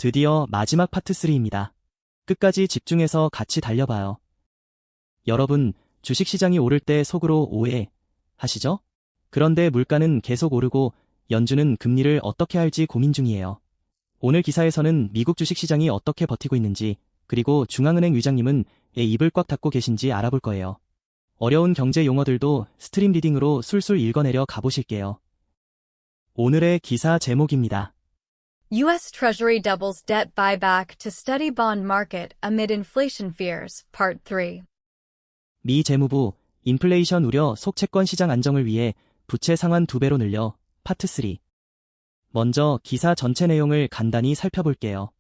드디어 마지막 파트 3입니다. 끝까지 집중해서 같이 달려봐요. 여러분, 주식시장이 오를 때 속으로 오해하시죠? 그런데 물가는 계속 오르고 연준은 금리를 어떻게 할지 고민 중이에요. 오늘 기사에서는 미국 주식시장이 어떻게 버티고 있는지, 그리고 중앙은행 위장님은 왜 입을 꽉 닫고 계신지 알아볼 거예요. 어려운 경제 용어들도 스트림 리딩으로 술술 읽어내려 가보실게요. 오늘의 기사 제목입니다. U.S. Treasury doubles debt buyback to steady bond market amid inflation fears, Part 3. 미 재무부, 인플레이션 우려 속 채권 시장 안정을 위해 부채 상환 2배로 늘려, 파트 3. 먼저 기사 전체 내용을 간단히 살펴볼게요.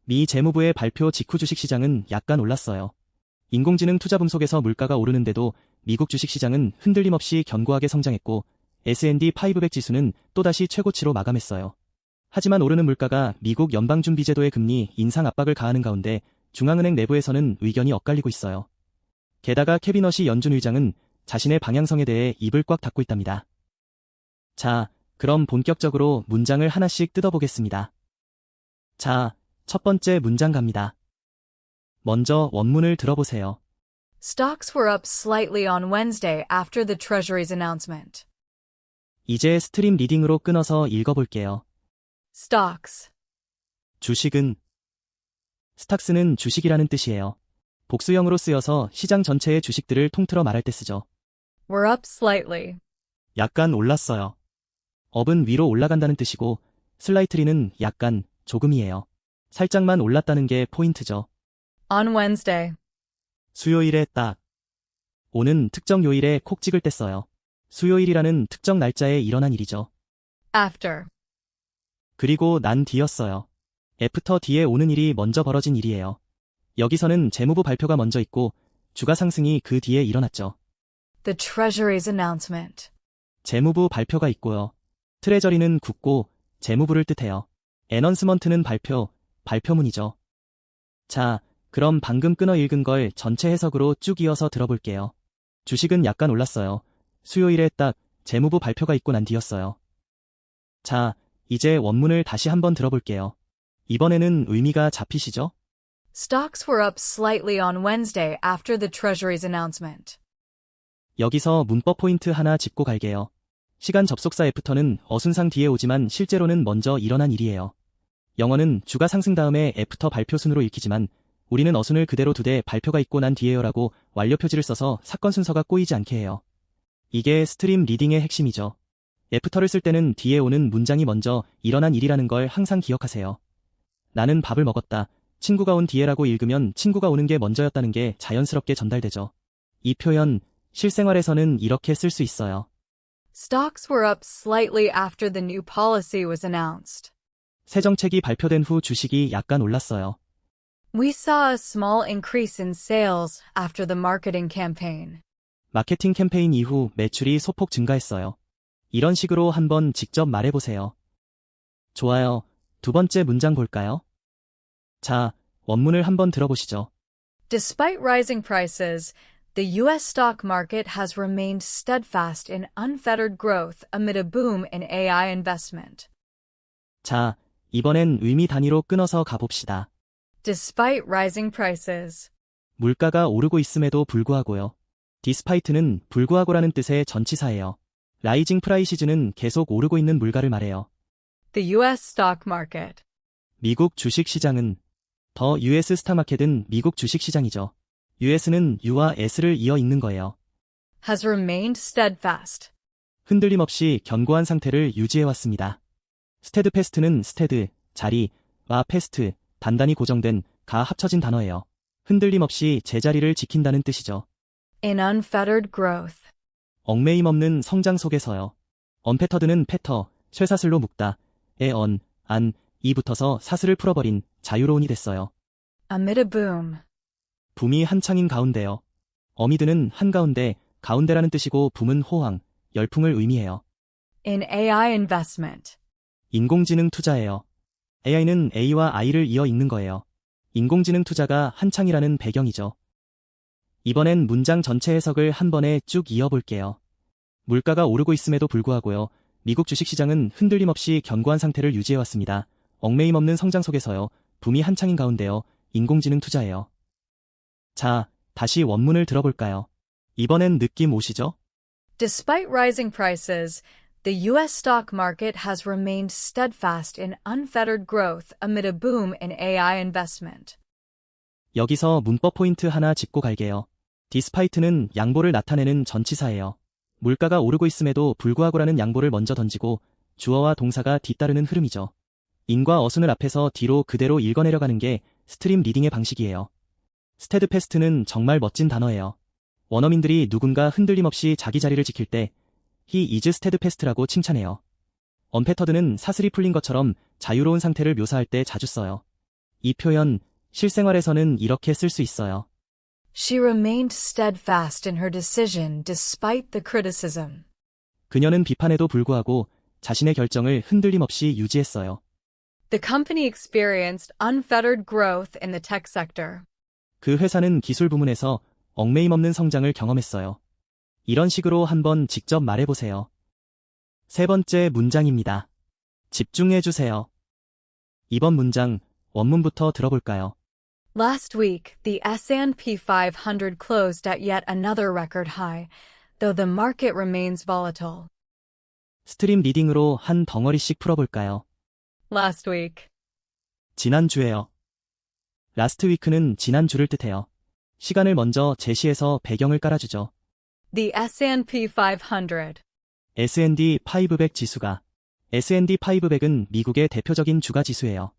미 재무부의 발표 직후 주식시장은 약간 올랐어요. 인공지능 투자 붐 속에서 물가가 오르는데도 미국 주식시장은 흔들림 없이 견고하게 성장했고 S&P 500 지수는 또다시 최고치로 마감했어요. 하지만 오르는 물가가 미국 연방준비제도의 금리 인상 압박을 가하는 가운데 중앙은행 내부에서는 의견이 엇갈리고 있어요. 게다가 케빈 허시 연준 의장은 자신의 방향성에 대해 입을 꽉 닫고 있답니다. 자, 그럼 본격적으로 문장을 하나씩 뜯어보겠습니다. 자, 첫 번째 문장 갑니다. 먼저 원문을 들어보세요. Stocks were up slightly on Wednesday after the Treasury's announcement. 이제 스트림 리딩으로 끊어서 읽어볼게요. Stocks. 주식은 스탁스는 주식이라는 뜻이에요. 복수형으로 쓰여서 시장 전체의 주식들을 통틀어 말할 때 쓰죠. Were up slightly. 약간 올랐어요. up은 위로 올라간다는 뜻이고 slightly는 약간, 조금이에요. 살짝만 올랐다는 게 포인트죠. On Wednesday. 수요일에 딱. 오는 특정 요일에 콕 찍을 때 써요. 수요일이라는 특정 날짜에 일어난 일이죠. After. 그리고 난 뒤였어요. 애프터 뒤에 오는 일이 먼저 벌어진 일이에요. 여기서는 재무부 발표가 먼저 있고 주가 상승이 그 뒤에 일어났죠. The Treasury's announcement. 재무부 발표가 있고요. 트레저리는 굳고 재무부를 뜻해요. 애넌스먼트는 발표, 발표문이죠. 자, 그럼 방금 끊어 읽은 걸 전체 해석으로 쭉 이어서 들어볼게요. 주식은 약간 올랐어요. 수요일에 딱 재무부 발표가 있고 난 뒤였어요. 자, 이제 원문을 다시 한번 들어볼게요. 이번에는 의미가 잡히시죠? Stocks were up slightly on Wednesday after the Treasury's announcement. 여기서 문법 포인트 하나 짚고 갈게요. 시간 접속사 애프터는 어순상 뒤에 오지만 실제로는 먼저 일어난 일이에요. 영어는 주가 상승 다음에 애프터 발표 순으로 읽히지만 우리는 어순을 그대로 두되 발표가 있고 난 뒤에요라고 완료 표지를 써서 사건 순서가 꼬이지 않게 해요. 이게 스트림 리딩의 핵심이죠. 애프터를 쓸 때는 뒤에 오는 문장이 먼저 일어난 일이라는 걸 항상 기억하세요. 나는 밥을 먹었다. 친구가 온 뒤에라고 읽으면 친구가 오는 게 먼저였다는 게 자연스럽게 전달되죠. 이 표현, 실생활에서는 이렇게 쓸 수 있어요. Stocks were up slightly after the new policy was announced. 새 정책이 발표된 후 주식이 약간 올랐어요. We saw a small increase in sales after the marketing campaign. 마케팅 캠페인 이후 매출이 소폭 증가했어요. 이런 식으로 한번 직접 말해보세요. 좋아요. 두 번째 문장 볼까요? 자, 원문을 한번 들어보시죠. Despite rising prices, the U.S. stock market has remained steadfast in unfettered growth amid a boom in AI investment. 자, 이번엔 의미 단위로 끊어서 가봅시다. Despite rising prices. 물가가 오르고 있음에도 불구하고요. despite는 불구하고라는 뜻의 전치사예요. 라이징 프라이시즈는 계속 오르고 있는 물가를 말해요. The U.S. stock market. 미국 주식시장은 더 US 스타마켓은 미국 주식시장이죠. US는 U와 S를 이어 읽는 거예요. Has remained steadfast. 흔들림 없이 견고한 상태를 유지해왔습니다. 스테드패스트는 스테드, 자리와 패스트, 단단히 고정된, 가 합쳐진 단어예요. 흔들림 없이 제자리를 지킨다는 뜻이죠. In unfettered growth. 얽매임 없는 성장 속에서요. 언패터드는 패터, 쇠사슬로 묶다, 이 붙어서 사슬을 풀어버린 자유로운이 됐어요. Amid a boom. 붐이 한창인 가운데요. 어미드는 한가운데, 가운데라는 뜻이고 붐은 호황, 열풍을 의미해요. In AI investment. 인공지능 투자예요. AI는 A와 I를 이어 읽는 거예요. 인공지능 투자가 한창이라는 배경이죠. 이번엔 문장 전체 해석을 한 번에 쭉 이어볼게요. 물가가 오르고 있음에도 불구하고요. 미국 주식시장은 흔들림 없이 견고한 상태를 유지해왔습니다. 얽매임 없는 성장 속에서요. 붐이 한창인 가운데요. 인공지능 투자예요. 자, 다시 원문을 들어볼까요? 이번엔 느낌 오시죠? Despite rising prices, the U.S. stock market has remained steadfast in unfettered growth amid a boom in AI investment. 여기서 문법 포인트 하나 짚고 갈게요. despite는 양보를 나타내는 전치사예요. 물가가 오르고 있음에도 불구하고라는 양보를 먼저 던지고 주어와 동사가 뒤따르는 흐름이죠. 인과 어순을 앞에서 뒤로 그대로 읽어내려가는 게 스트림 리딩의 방식이에요. 스테드패스트는 정말 멋진 단어예요. 원어민들이 누군가 흔들림 없이 자기 자리를 지킬 때 He is steadfast라고 칭찬해요. 언패터드는 사슬이 풀린 것처럼 자유로운 상태를 묘사할 때 자주 써요. 이 표현 실생활에서는 이렇게 쓸 수 있어요. She remained steadfast in her decision despite the criticism. 그녀는 비판에도 불구하고 자신의 결정을 흔들림 없이 유지했어요. The company experienced unfettered growth in the tech sector. 그 회사는 기술 부문에서 얽매임 없는 성장을 경험했어요. 이런 식으로 한번 직접 말해보세요. 세 번째 문장입니다. 집중해주세요. 이번 문장 원문부터 들어볼까요? Last week, the S&P 500 closed at yet another record high, though the market remains volatile. 스트림 리딩으로 한 덩어리씩 풀어볼까요? Last week. 지난주에요. 라스트 위크는 지난주를 뜻해요. 시간을 먼저 제시해서 배경을 깔아주죠. The S&P 500. S&P 500 지수가 S&P 500은 미국의 대표적인 주가 지수예요.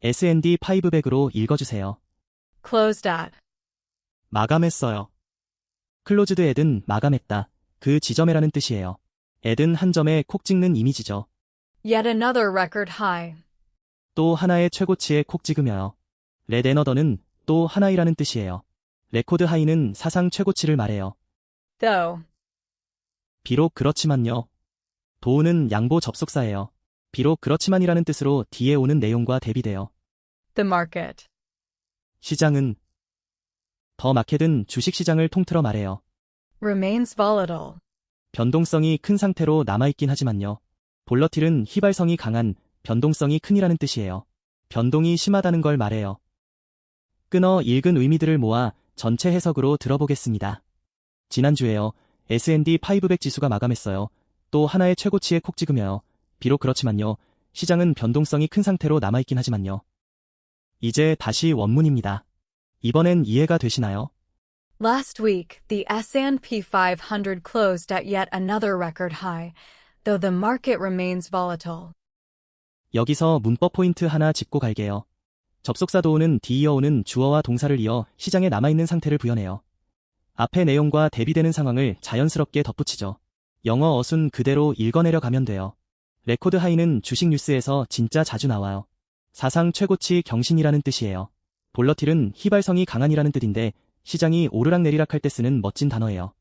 S&P 500으로 읽어주세요. Closed at. 마감했어요. 클로즈드 앳은 마감했다. 그 지점에라는 뜻이에요. 앳은 한 점에 콕 찍는 이미지죠. Yet another record high. 또 하나의 최고치에 콕 찍으며요. 렛 애너더는 또 하나이라는 뜻이에요. 레코드 하이는 사상 최고치를 말해요. Though. 비록 그렇지만요. 도우는 양보 접속사예요. 비록 그렇지만이라는 뜻으로 뒤에 오는 내용과 대비돼요. The market. 시장은 더 마켓은 주식시장을 통틀어 말해요. Remains volatile. 변동성이 큰 상태로 남아있긴 하지만요. 볼러틸은 휘발성이 강한, 변동성이 큰이라는 뜻이에요. 변동이 심하다는 걸 말해요. 끊어 읽은 의미들을 모아 전체 해석으로 들어보겠습니다. 지난주에요. S&P 500 지수가 마감했어요. 또 하나의 최고치에 콕 찍으며요. 비록 그렇지만요. 시장은 변동성이 큰 상태로 남아있긴 하지만요. 이제 다시 원문입니다. 이번엔 이해가 되시나요? Last week, the S&P 500 closed at yet another record high, though the market remains volatile. 여기서 문법 포인트 하나 짚고 갈게요. 접속사 도우는 뒤이어오는 주어와 동사를 이어 시장에 남아있는 상태를 부여내요. 앞의 내용과 대비되는 상황을 자연스럽게 덧붙이죠. 영어 어순 그대로 읽어내려 가면 돼요. 레코드 하이는 주식 뉴스에서 진짜 자주 나와요. 사상 최고치 경신이라는 뜻이에요. 볼러틸은 휘발성이 강한이라는 뜻인데 시장이 오르락내리락 할 때 쓰는 멋진 단어예요.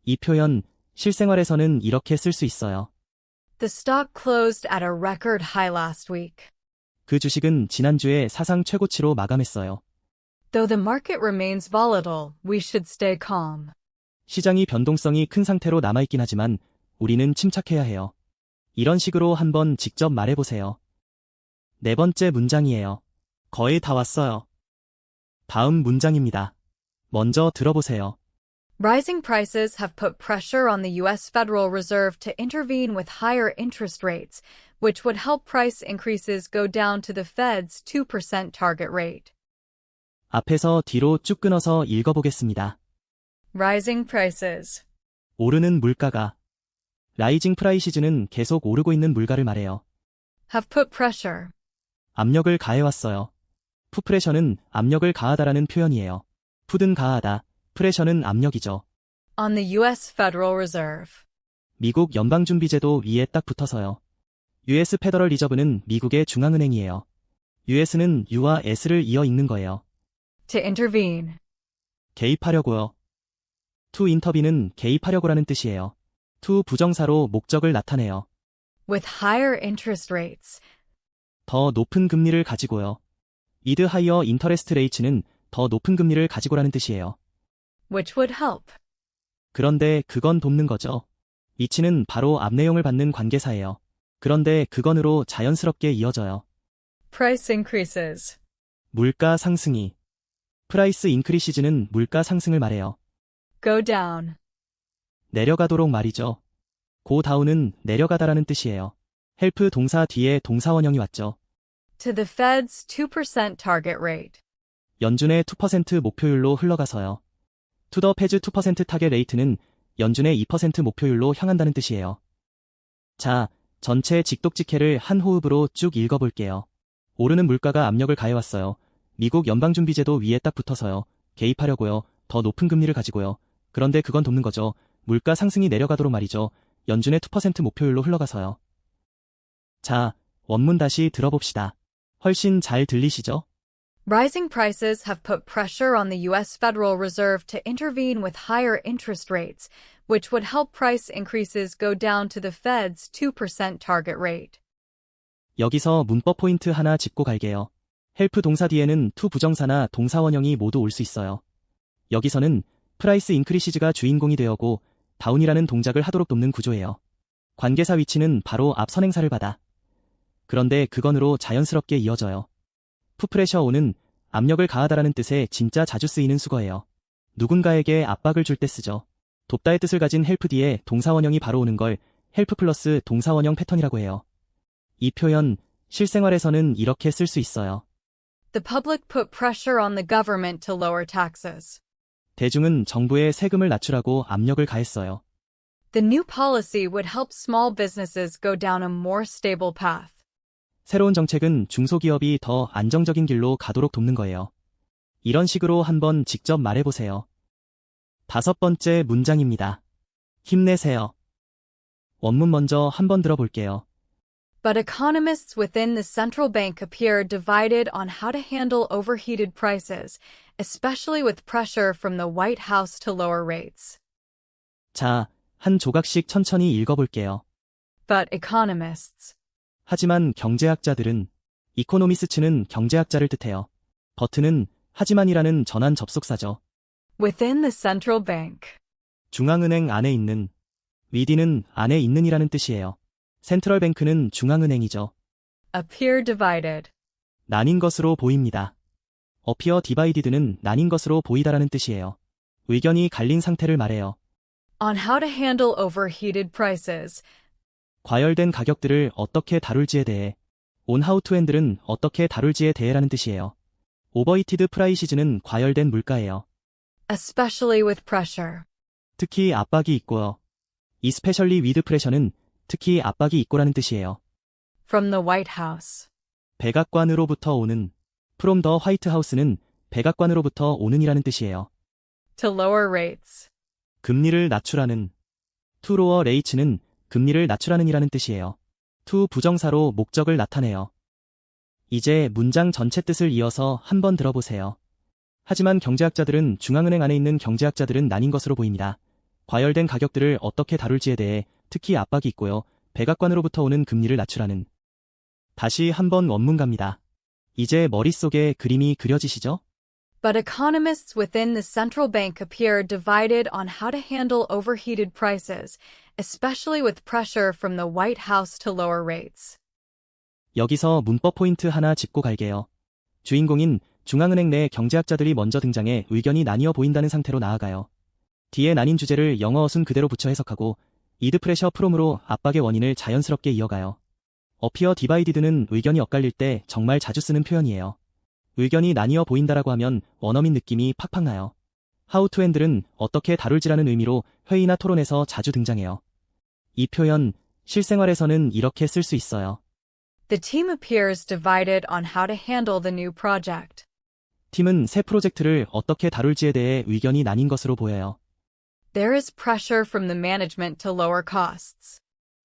이 표현 실생활에서는 이렇게 쓸 수 있어요. The stock closed at a record high last week. 그 주식은 지난주에 사상 최고치로 마감했어요. Though the market remains volatile, we should stay calm. 시장이 변동성이 큰 상태로 남아있긴 하지만 우리는 침착해야 해요. 이런 식으로 한번 직접 말해보세요. 네 번째 문장이에요. 거의 다 왔어요. 다음 문장입니다. 먼저 들어보세요. Rising prices have put pressure on the U.S. Federal Reserve to intervene with higher interest rates, which would help price increases go down to the Fed's 2% target rate. 앞에서 뒤로 쭉 끊어서 읽어보겠습니다. Rising prices. 오르는 물가가 라이징 프라이시즈는 계속 오르고 있는 물가를 말해요. Have put pressure. 압력을 가해왔어요. 푸프레셔는 압력을 가하다라는 표현이에요. 푸든 가하다, 프레셔는 압력이죠. On the U.S. Federal Reserve. 미국 연방준비제도 위에 딱 붙어서요. US 페더럴 리저브는 미국의 중앙은행이에요. US는 U와 S를 이어 읽는 거예요. To intervene. 개입하려고요. to intervene는 개입하려고라는 뜻이에요. to 부정사로 목적을 나타내요. With higher interest rates. 더 높은 금리를 가지고요. with higher interest rates는 더 높은 금리를 가지고라는 뜻이에요. Which would help. 그런데 그건 돕는 거죠. which는 바로 앞 내용을 받는 관계사예요. 그런데 그건으로 자연스럽게 이어져요. Price increases. 물가 상승이. 프라이스 인크리시즈는 물가 상승을 말해요. Go down. 내려가도록 말이죠. go down은 내려가다라는 뜻이에요. help 동사 뒤에 동사원형이 왔죠. To the Fed's 2% target rate. 연준의 2% 목표율로 흘러가서요. to the Fed's 2% 타겟 레이트는 연준의 2% 목표율로 향한다는 뜻이에요. 자, 전체 직독직해를 한 호흡으로 쭉 읽어볼게요. 오르는 물가가 압력을 가해왔어요. 미국 연방준비제도 위에 딱 붙어서요. 개입하려고요. 더 높은 금리를 가지고요. 그런데 그건 돕는 거죠. 물가 상승이 내려가도록 말이죠. 연준의 2% 목표율로 흘러가서요. 자, 원문 다시 들어봅시다. 훨씬 잘 들리시죠? Rising prices have put pressure on the U.S. Federal Reserve to intervene with higher interest rates, which would help price increases go down to the Fed's 2% target rate. 여기서 문법 포인트 하나 짚고 갈게요. help 동사 뒤에는 to 부정사나 동사원형이 모두 올 수 있어요. 여기서는 프라이스 인크리시즈가 주인공이 되어고 다운이라는 동작을 하도록 돕는 구조예요. 관계사 위치는 바로 앞 선행사를 받아. 그런데 그건으로 자연스럽게 이어져요. 푸프레셔 오는 압력을 가하다라는 뜻의 진짜 자주 쓰이는 수거예요. 누군가에게 압박을 줄 때 쓰죠. 돕다의 뜻을 가진 help 뒤에 동사원형이 바로 오는 걸 help 플러스 동사원형 패턴이라고 해요. 이 표현 실생활에서는 이렇게 쓸 수 있어요. The public put pressure on the government to lower taxes. 대중은 정부에 세금을 낮추라고 압력을 가했어요. The new policy would help small businesses go down a more stable path. 새로운 정책은 중소기업이 더 안정적인 길로 가도록 돕는 거예요. 이런 식으로 한번 직접 말해보세요. 5번째 문장입니다. 힘내세요. 원문 먼저 한번 들어볼게요. But economists within the central bank appear divided on how to handle overheated prices, especially with pressure from the White House to lower rates. 자, 한 조각씩 천천히 읽어볼게요. But economists. 하지만 경제학자들은, 이코노미스츠는 경제학자를 뜻해요. but는 하지만이라는 전환 접속사죠. Within the central bank. 중앙은행 안에 있는, within은 안에 있는이라는 뜻이에요. 센트럴뱅크는 중앙은행이죠. Appear divided. 나뉜 것으로 보입니다. appear divided는 나뉜 것으로 보이다라는 뜻이에요. 의견이 갈린 상태를 말해요. On how to handle overheated prices. 과열된 가격들을 어떻게 다룰지에 대해, on how to handle은 어떻게 다룰지에 대해라는 뜻이에요. overheated price는 과열된 물가예요. Especially with pressure. 특히 압박이 있고요. especially with pressure는 특히 압박이 있고라는 뜻이에요. From the White House. 백악관으로부터 오는, from the White House는 백악관으로부터 오는이라는 뜻이에요. To lower rates. 금리를 낮추라는, to lower rates는 금리를 낮추라는이라는 뜻이에요. to 부정사로 목적을 나타내요. 이제 문장 전체 뜻을 이어서 한번 들어보세요. 하지만 경제학자들은 중앙은행 안에 있는 경제학자들은 나뉜 것으로 보입니다. 과열된 가격들을 어떻게 다룰지에 대해 특히 압박이 있고요. 백악관으로부터 오는 금리를 낮추라는. 다시 한번 원문 갑니다. 이제 머릿속에 그림이 그려지시죠? But economists within the central bank appear divided on how to handle overheated prices, especially with pressure from the White House to lower rates. 여기서 문법 포인트 하나 짚고 갈게요. 주인공인 중앙은행 내 경제학자들이 먼저 등장해 의견이 나뉘어 보인다는 상태로 나아가요. 뒤에 나뉜 주제를 영어 어순 그대로 붙여 해석하고 이드 프레셔 프롬으로 압박의 원인을 자연스럽게 이어가요. appear divided는 의견이 엇갈릴 때 정말 자주 쓰는 표현이에요. 의견이 나뉘어 보인다라고 하면 원어민 느낌이 팍팍 나요. how to handle은 어떻게 다룰지라는 의미로 회의나 토론에서 자주 등장해요. 이 표현 실생활에서는 이렇게 쓸 수 있어요. The team appears divided on how to handle the new project. 팀은 새 프로젝트를 어떻게 다룰지에 대해 의견이 나뉜 것으로 보여요. There is pressure from the management to lower costs.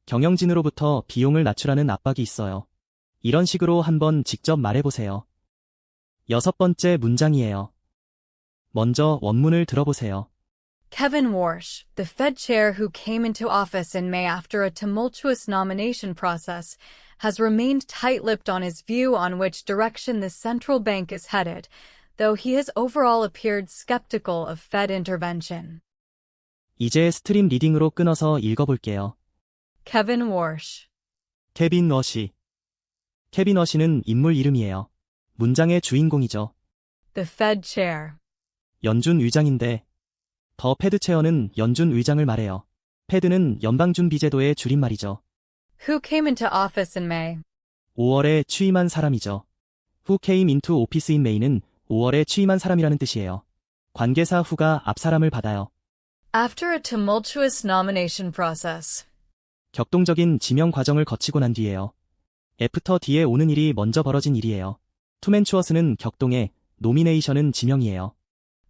경영진으로부터 비용을 낮추라는 압박이 있어요. 이런 식으로 한번 직접 말해보세요. 6번째 문장이에요. 먼저 원문을 들어보세요. Kevin Warsh, the Fed chair who came into office in May after a tumultuous nomination process, has remained tight-lipped on his view on which direction the central bank is headed, though he has overall appeared skeptical of Fed intervention. 이제 스트림 리딩으로 끊어서 읽어볼게요. Kevin Warsh. 케빈 워시. 케빈 워시는 인물 이름이에요. 문장의 주인공이죠. The Fed chair. 연준 의장인데, 더 패드 체어는 연준 의장을 말해요. 패드는 연방준비제도의 줄임말이죠. Who came into office in May? 5월에 취임한 사람이죠. Who came into office in May는 5월에 취임한 사람이라는 뜻이에요. 관계사 who가 앞 사람을 받아요. After a tumultuous nomination process. 격동적인 지명 과정을 거치고 난 뒤에요. 애프터 뒤에 오는 일이 먼저 벌어진 일이에요. 투맨추어스는 격동에, 노미네이션은 지명이에요.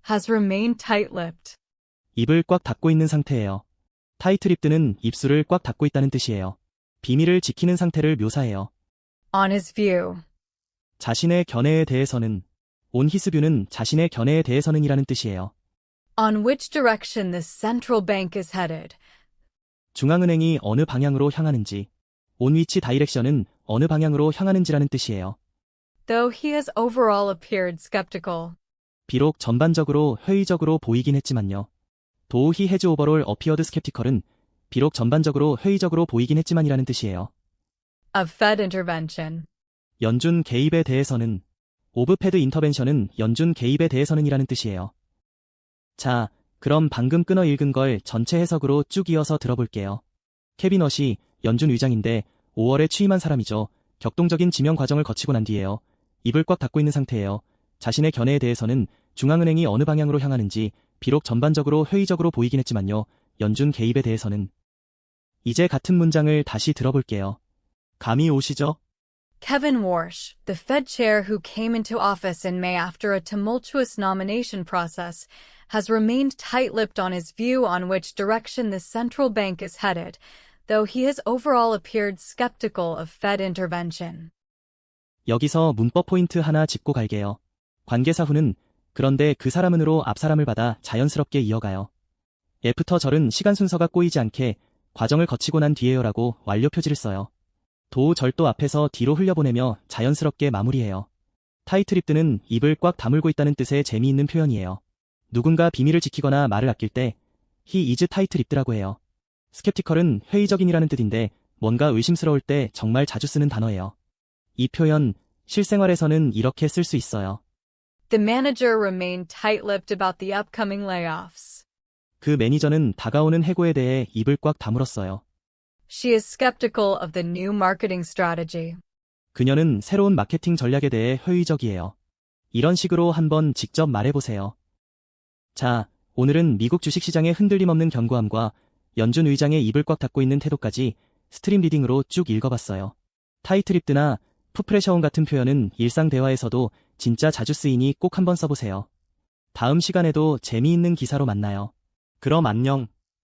Has remained tight-lipped. 입을 꽉 닫고 있는 상태예요. 타이트립드는 입술을 꽉 닫고 있다는 뜻이에요. 비밀을 지키는 상태를 묘사해요. On his view. 자신의 견해에 대해서는, on his view는 자신의 견해에 대해서는 이라는 뜻이에요. On which direction the central bank is headed. 중앙은행이 어느 방향으로 향하는지, on which direction은 어느 방향으로 향하는지라는 뜻이에요. Though he has overall appeared skeptical. 비록 전반적으로 회의적으로 보이긴 했지만요. Though he has overall appeared skeptical은 비록 전반적으로 회의적으로 보이긴 했지만이라는 뜻이에요. Of Fed intervention. 연준 개입에 대해서는, of Fed intervention은 연준 개입에 대해서는 이라는 뜻이에요. 자, 그럼 방금 끊어 읽은 걸 전체 해석으로 쭉 이어서 들어볼게요. 캐비넛이 연준 의장인데 5월에 취임한 사람이죠. 격동적인 지명 과정을 거치고 난 뒤에요. 입을 꽉 닫고 있는 상태예요. 자신의 견해에 대해서는 중앙은행이 어느 방향으로 향하는지 비록 전반적으로 회의적으로 보이긴 했지만요. 연준 개입에 대해서는. 이제 같은 문장을 다시 들어볼게요. 감이 오시죠? Kevin Warsh, the Fed chair who came into office in May after a tumultuous nomination process, has remained tight-lipped on his view on which direction the central bank is headed, though he has overall appeared skeptical of Fed intervention. 여기서 문법 포인트 하나 짚고 갈게요. 관계사 후는 그런데 그 사람은으로 앞 사람을 받아 자연스럽게 이어가요. 애프터 절은 시간 순서가 꼬이지 않게 과정을 거치고 난 뒤에요라고 완료 표지를 써요. 도 절도 앞에서 뒤로 흘려보내며 자연스럽게 마무리해요. 타이트립드는 입을 꽉 다물고 있다는 뜻의 재미있는 표현이에요. 누군가 비밀을 지키거나 말을 아낄 때 he is tight-lipped라고 해요. 스캡티컬은 회의적인이라는 뜻인데 뭔가 의심스러울 때 정말 자주 쓰는 단어예요. 이 표현 실생활에서는 이렇게 쓸 수 있어요. The manager remained tight-lipped about the upcoming layoffs. 그 매니저는 다가오는 해고에 대해 입을 꽉 다물었어요. She is skeptical of the new marketing strategy. 그녀는 새로운 마케팅 전략에 대해 회의적이에요. 이런 식으로 한번 직접 말해보세요. 자, 오늘은 미국 주식시장의 흔들림 없는 견고함과 연준 의장의 입을 꽉 닫고 있는 태도까지 스트림 리딩으로 쭉 읽어봤어요. 타이트립드나 풋프레셔온 같은 표현은 일상 대화에서도 진짜 자주 쓰이니 꼭 한번 써보세요. 다음 시간에도 재미있는 기사로 만나요. 그럼 안녕.